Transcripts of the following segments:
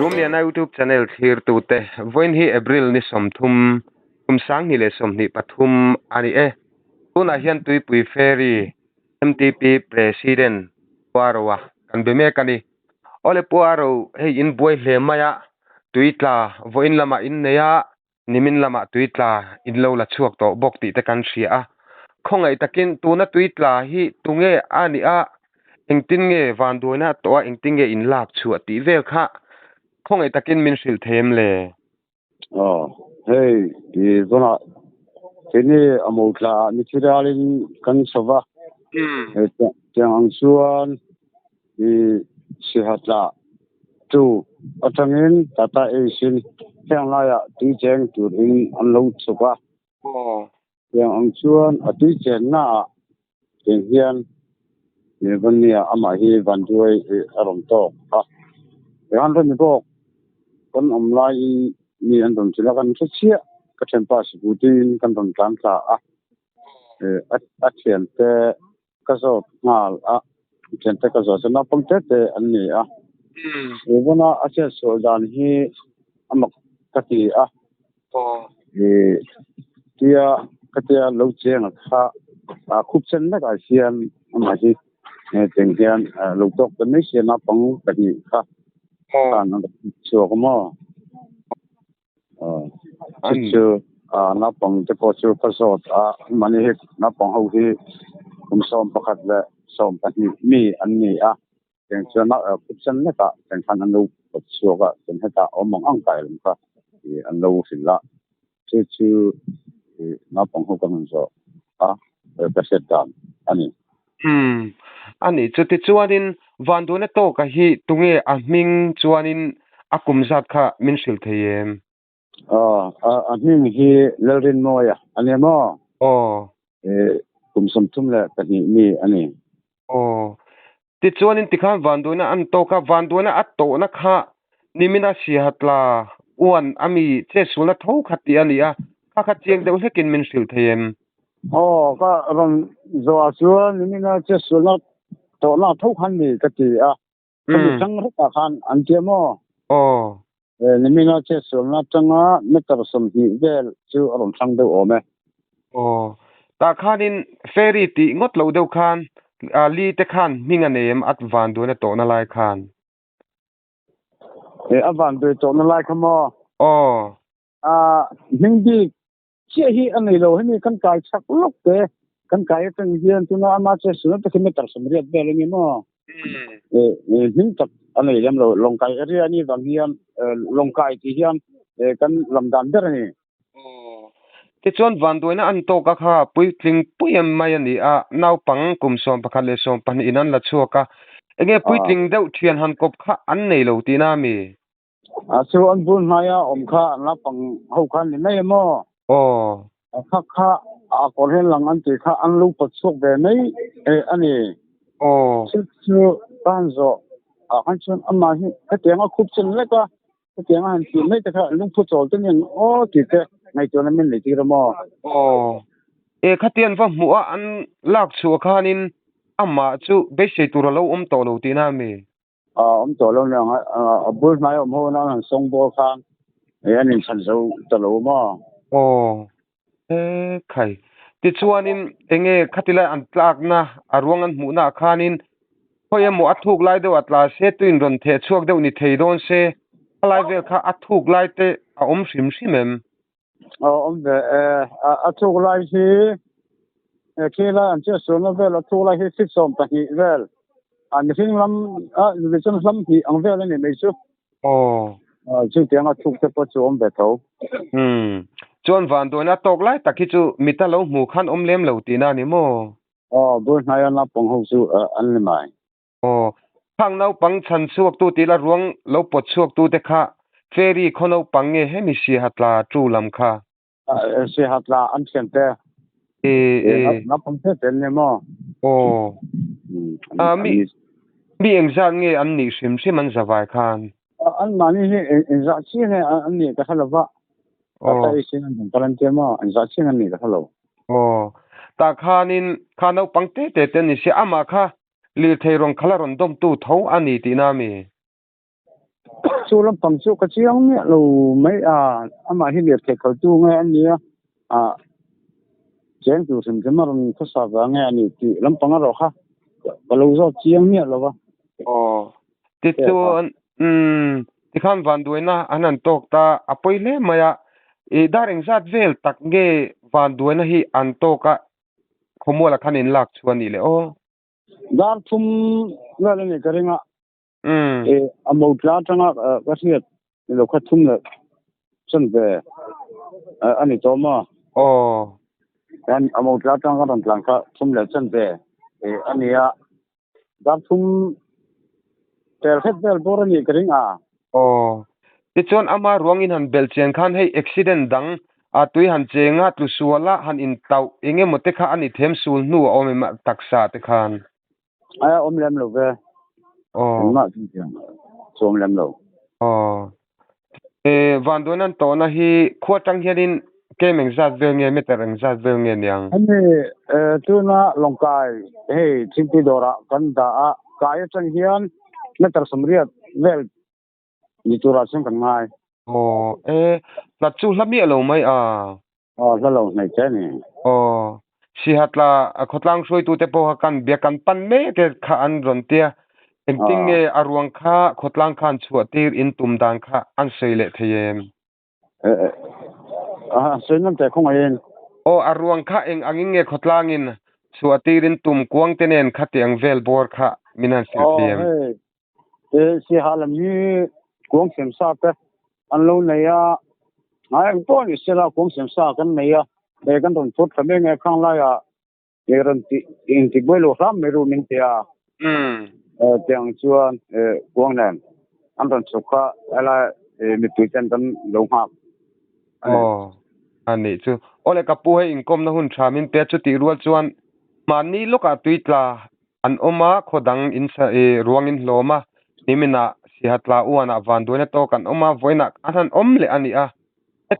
room lian YouTube channel thir tu te voin hi April ni somthum sang ni le som ni pathum ani tuna hian tui pui ferry MTP president warwa kan be me kani ole puaro hei in boy hle maya tuitla voin lama in neya nimin lama tuitla in lo la chuak to bok ti te kan thria khongai takin tuna tuitla hi tunge ani engtin nge van doina to engtin nge in lak chu ati vel kha khongai takin min sil them le hey di zona ini amotla ni chiralin kan sova yang suan di sihatla tu atangin tata asin yang laya ti jeng turin anlo chuka yang suan ati chen na hian ni vania ama hi van duai arom to yang ren ni bok kon omlai ni an dom chila kan chia ka tempa sibutin kan dom tang tla a chen te ka zo ngal chen te ka zo na pangte te an ni bona a che so dan hi amak ka ti tia ka tia lo cheng kha khup chen na ka sian ama hi teng hian lo tok kan ni sian na pang ka hi kha an so ko mo na pang te po chu ka so mani he na pang ho hi som pakhat le som pa hi mi an ni teng chuan na khup chen na ka teng khan an lo chu ka teng heta omong ang kai lam ka an lo sila chu na pang ho kan so ka set dan ani ani chuti chuanin vandona to ka hi tunge ahming chuanin akum zat kha min sil theyem ahming hi lerin moya ani mo kum som tum le ka ni mi ani ti chuanin tikhan vandona an to ka vandona atto na kha nimina si hatla uan ami che sula tho khati ani kha chiang deuh hekin min sil theyem ka ron zo chuan nimina che sula to na tho khan ni ka ti kami sang ra khan an ti mo nimina che sula changa metar som hi vel chu ron sang deuh ome ta khanin ferry ti ngot lo deuh khan li te khan minga nem at van do na to na lai khan avan do to na lai khamo hindi che hi anei lo hemi kan kai chak lok te kan kai tang hian tuna ama che suna te metar som riat vel ni mo hin tak anei lem lo long kai area ni wang hian long kai ti hian kan lamdan ber ni ti chuan van doina an to ka kha puitling puyam mai ani nau pang kum som pakhat le som pan inan la chuaka enge puitling deuh thian han kop kha an nei lo ti na mi chu an bun haya om kha na pang ho khan ni nei mo kha kor hen lang an ti kha an lu pat sok ve nei ani chu ban zo han chun amma hi ka tenga khup chen le ka tenga han ti nei ta kha lu phu chol ten ti te ngai to na min le ti ra mo khatian va mu an lak chu khanin amma chu be se tur lo to lo ti na mi to lo na bul mai ho na song bo khan anin chan zo to lo mo khai ti chuanin enge khatila an tlak na arwang an mu na khanin hoye mo athuk lai do atla se tuin ron the chuak deuh ni theidon se alai vel kha athuk lai te om sim simem athuk lai hi kela an che so na vel athuk lai hi sik som ta hi vel an thing lam vision lam hi ang vel ni mai chu chu tiang athuk te po chu om ve tho chon van doina tok lai takhi chu mita lo mu khan om lem lo ti na ni mo bu na ya na pong ho chu an le mai phang nau pang chan chuak tu ti la ruang lo pot chuak tu te kha ferry khono pange he mi si hatla tu lam kha si hatla an chen te na pong te ten ne mo mi engzat nge an ni sim an zawai khan an mani hi engzat chi ne an ni ka halawa ta isin an taran te mo engzat chi an ni ka halo ta khanin khano pangte te ni se ama kha li theirong khalaron dom tu tho ani ti na mi chu chu lam pang chu ka chiang me lo mai ama hi le the khal tu nge an nia chen tu sim jama ron kho sa wa nge ani ti lam pang ro kha ka lo zo chiang me lo wa ti chu ti khan van duina anan tok ta apoi le maya e daring zat vel tak nge van duina hi an toka khomola khanin lak chuani le dar thum la le ka renga amo tla tanga ka siat lo kha thum le chen ve ani to ma an amo tla tanga ron tlang kha thum le chen ve ania dar thum tel het bel bor ni ka renga ti chon ama ruangin han bel chen khan hei accident dang a tui han chenga tu suala han in tau enge mote kha ani them sul nu ome ma taksa te khan om lem lo ve ma som lem lo van donan to na hi khotang hianin kemeng zat vel nge metereng zat vel nge nyang ani tu na longkai hei chimpi dora kan da a kai chang hian meter samriat vel ni tura chen kan ngai la chu hlami alo mai la lo nei che ni si hatla khotlang soi tu te po kan bia kan pan me ke kha an ron tia engting nge arwang kha khotlang khan chuatir in tum dang kha an seile theyem senam te khong ayen arwang kha eng angin nge khotlangin chuatir in tum kuang tenen kha tiang vel bor kha minan sil theyem si halam ni kuang sem sa te an lo nei a ngai to ni sela kuang sem sa kan nei a de kan ton phut khame nge khang la ya ran ti in ti boi lo ram me ru min te a tiang chuan kuang nan an ton chukha ala mi tu chen kan lo ha ani chu ole kapu he inkom na hun thamin pe chu ti rual chuan mani loka tuitla an oma khodang in sa ruangin hloma nimina sihatla uana van doina to kan oma voina anan omle ani a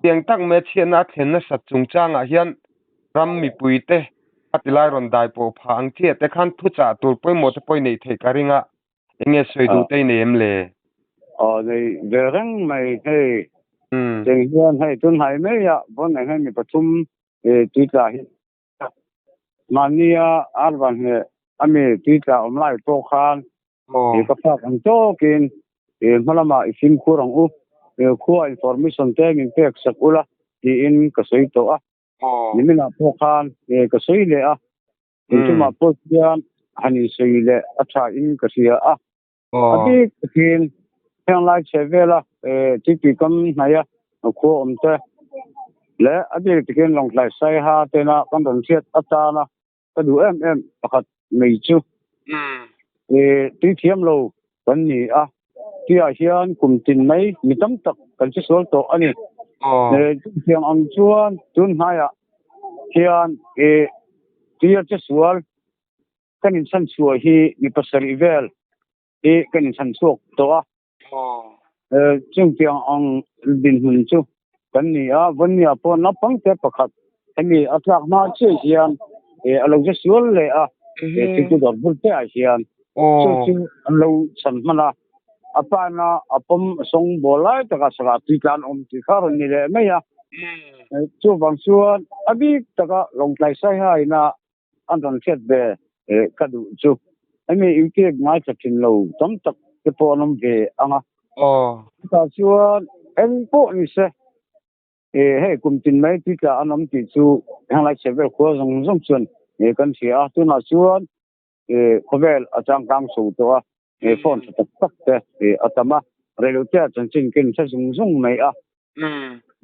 tiang tak me chiana thlenna sa chungchanga hian ram mi puite atilai ron dai po pha ang che te khan thu cha tur poi mo te poi nei thei karinga enge soi du te nem le nei de rang mai hei cheng hian hei tun hai me ya bon nei hei mi pathum tuitla hi mania arban he ami tuitla omlai to khan ka phak ang to kin malama isim khurang u khuwa information te min pek sakula ti in ka soi to a nimina to khan ka soi le a tuma post yan hani soi le acha in ka sia a abi kin hang lai chevela tipi kam naya ko omte le abi tikin long lai sai ha te na kan don siat ata na ka du pakhat mei chu ti thiam lo kan ni a ti a hian kum tin mai mitam tak kan chi sol to ani tiang ang chuan tun haya hian ti a chi sual kan in san chua hi mi pasari vel kan in san chuak to a chung tiang ang din hun chu kan ni a von ni a po na pang te pakhat ani atlak ma che hian alo je sual le a ti tu dor bul te a hian chu alo san mana apana apom song bolai taka sala ti kan ti kharon ni le me ya chu bang chuan abi taka long tlai sai hai na an ron khet be kadu chu ami uk ngai chakin lo tam tak te po nom ve anga ta chuan en po ni se hei kum tin mai ti ka anom ti chu hang lai cheve ko zong chuan kan sia tu na chuan khovel atang kang su to a phone tak tak te atama relutia chan chin kin sa zung mai a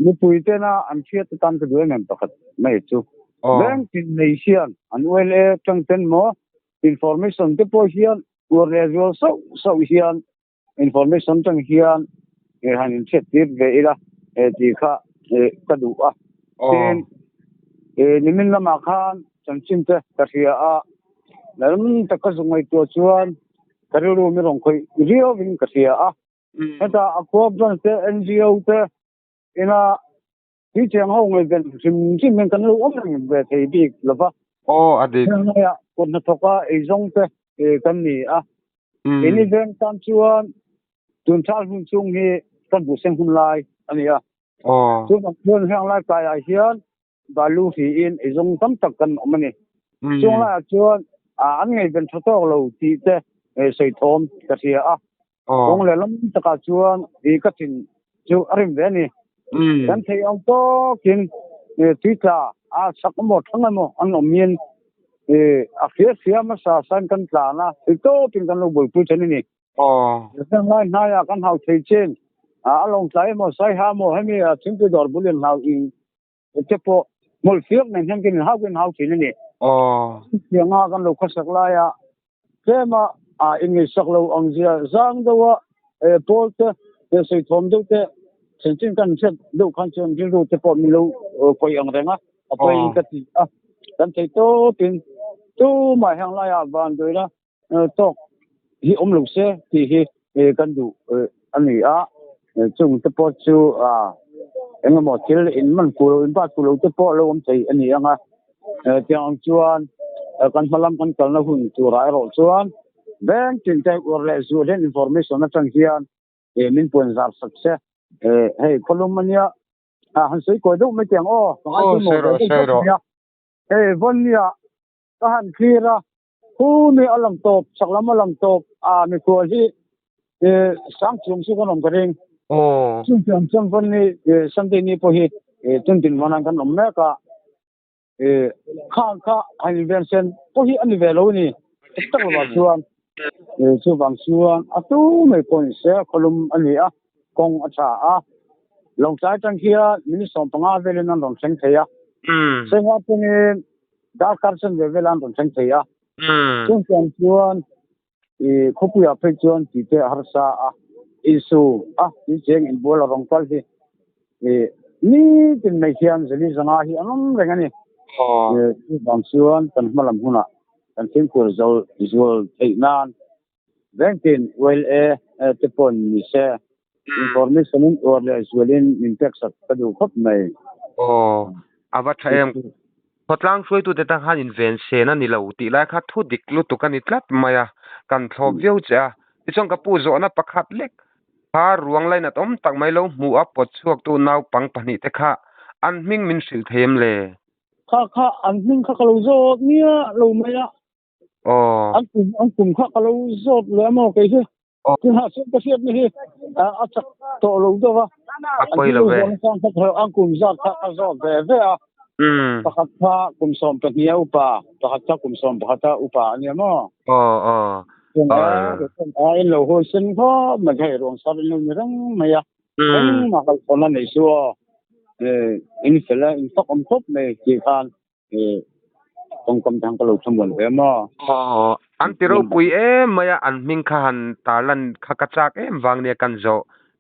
mu puite na an thiat tan ka duai mem pakhat mai chu bank in nation an wel tang ten mo information te po hian or result so hian information tang hian han in chet tir ve ila ti kha ka du a ten nimin lama khan chan chin te ka ria a lam ta ka zungai to chuan kariru mi rong khoi rio vin ka ria a ta akop jon te NGO te ina ti chang ho ngai ben sim men kan lu om nang be thei bi lova adi ya kon na thoka e zong te kan ni a ini ven tam chuan จุนชาลหุ่นซุงนี่กันบุเซงหุ่นลายอันนี้อ๋อจุนเพื่อนแห่งลายกายอาเซียนบาลูฟีอินไอ้จงตั้มตักกันออกมานี่ช่วงแรกจวนอันไงเป็นทศเราที่เจใส่ทอมกระเทียตรงเลยล้มตะกาจวนอีกทิ้งจูอริมเวนี่กันที่อังโตกินที่จะสักหมดทั้งหมดอันอมีนอาเสียมาสาสันกันตานะอีโตกินกันลูกบุยผู้ชนิดนี้เรื่องไรนายกันเขาเทียนเช่นลงใจมั่ใส่หามั่ให้มีถึงไปดอดบุเรียนเขาอิงเฉพาะมลเฟียกเนี่ยกินเขากินเขาชนิดนี้ยังกันลูกสักลายเจ้ามาอิงสักลูกอังเสียจังตัวโพลเตใส่ทอมดูเตเช่นกันเช่นลูกขันเช่นที่รู้เฉพาะมีลูกคอยอังเรงไปอิงกันที่กันที่โตกินตู้มาแห่งไรบ้านด้วยนะตกที่ลูกเสียที่กันดูอันนี้จุงเฉพาะชูเอ็งหมดที่อินมันกูอินบ้านกูรู้เฉพาะเราใจอันนี้ที่อังจวนกันพลังกันนะหุ่นตัวไรหรอจวนแบงค์จินใจอวดเลยส่วนอินโฟร์เมชันนั่นจังเฮียนมินปุ่นจับสักเสียเฮ้ยคนลงมันเนี่ยหันสวยกว่าดูไม่เจียงใช่หรอใช่หรอวันนี้ก็หันคีระผู้มีอลังตบสักละอลังตบมีครัวที่สังจุงสุขนมกระเริงซึ่งจังวันนี้สันตินี้พอเหตุจนถึงวันนั้นกันนมแม่ก็ข้าอันนี้เป็นเส้นพอเหตุอันนี้เวลานี่ตั้งแต่ช่วงบางช่วงตู้ไม่ควรเสียคนลมอันนี้กงอาชาลงใจจังเฮียมินิสองปังอาเวลินันลงเซงเทียเซงว่าเป็นดาร์คาร์สันเวลันลงเซงเทียซึ่งเป็นชวนคุปยาเพจวนที่เจฮาร์ซาอิสุที่เจงอินบัวลงกัลที่นี่เป็นไม่เทียนสิลิสังอาฮีอันนั้นเรื่องนี้บางส่วนกันมาลำหุ่นกันทิ้งคุยจะไอ้นั่นแบงกินเวลจะปนมิเซ่อินฟอร์เมชันออร์เลยส่วนอินเท็กซัสก็ดูครบไหมว่าใช่พอตั้งช่วยตัวเด็กทหารอินเวนเซนันนี่เราตีไล่คัดทุดิกลุตุกันอิตลัดมากันทบเยี่ยวจ้ะที่ช่องกระปูโซนประคัดเล็กพารวงไล่นัดตั้งไม่เราหมู่ปดช่วงตัวนาวปังปนิเตค่ะอันมิ่งมินสิลเทมเลยข้าอันมิ่งข้าเราโซเนี่ยเราไม่ละอันกลุ่มข้าเราโซเลยมั้งโอเคใช่ที่หาเส้นกระเทียมนี่จักโตเราด้วยวะอันที่เราอันกลุ่มจักข้าโซแบบประคับพระกลุ่มสมเป็นเนี้ยอุปาประคับพระกลุ่มสมประคับพระอุปาเนี่ยมั้งยังไงเราหัวเส้นพ่อมันใช่รวงสารลุ่มยังไม่อะมาคนละในส่วนอินเฟลอินฟักอมทบในที่ทานตรงกำทางกระโหลกสมุนเอ็มอันที่เราคุยมาอันมิงขันตาลันขักจักวางเนี่ยกันโจ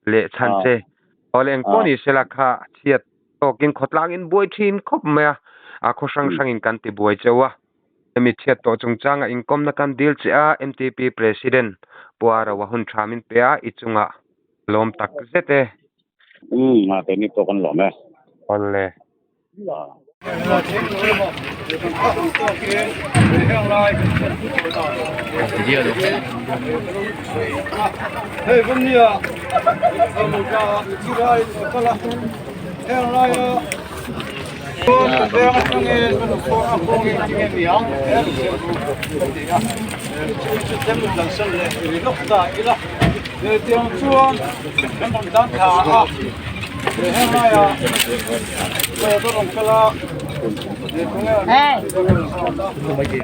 เละชันเจพอเลี้ยงคนนี้เสละค่ะเทียดตกินขดลางอินบวยทีนคบมาโคช่างอินกันติบวยเจ้าวะมีเทียดตัวจงจังอินคอมนักการดีลเจ้า MTP President ปัวเราว่าหุ่นชามินเปียอิจุงะลมตักเสตมาเป็นนี่ตัวกันหล่อไหมอ๋อเลยเฮ้ยวันนี้เราจะที่ไรก็ละเฮ้ยอะไรคนเดินทางเองมันโค้งโค้งจริงๆเนี่ยเต็มหลังเส้นเลยลูกตาอีละเดี๋ยวเตรียมชวนเป็นคนดันขาเฮ้ยอะไรเดี๋ยวต้องกระเดี๋ยวตรงนี้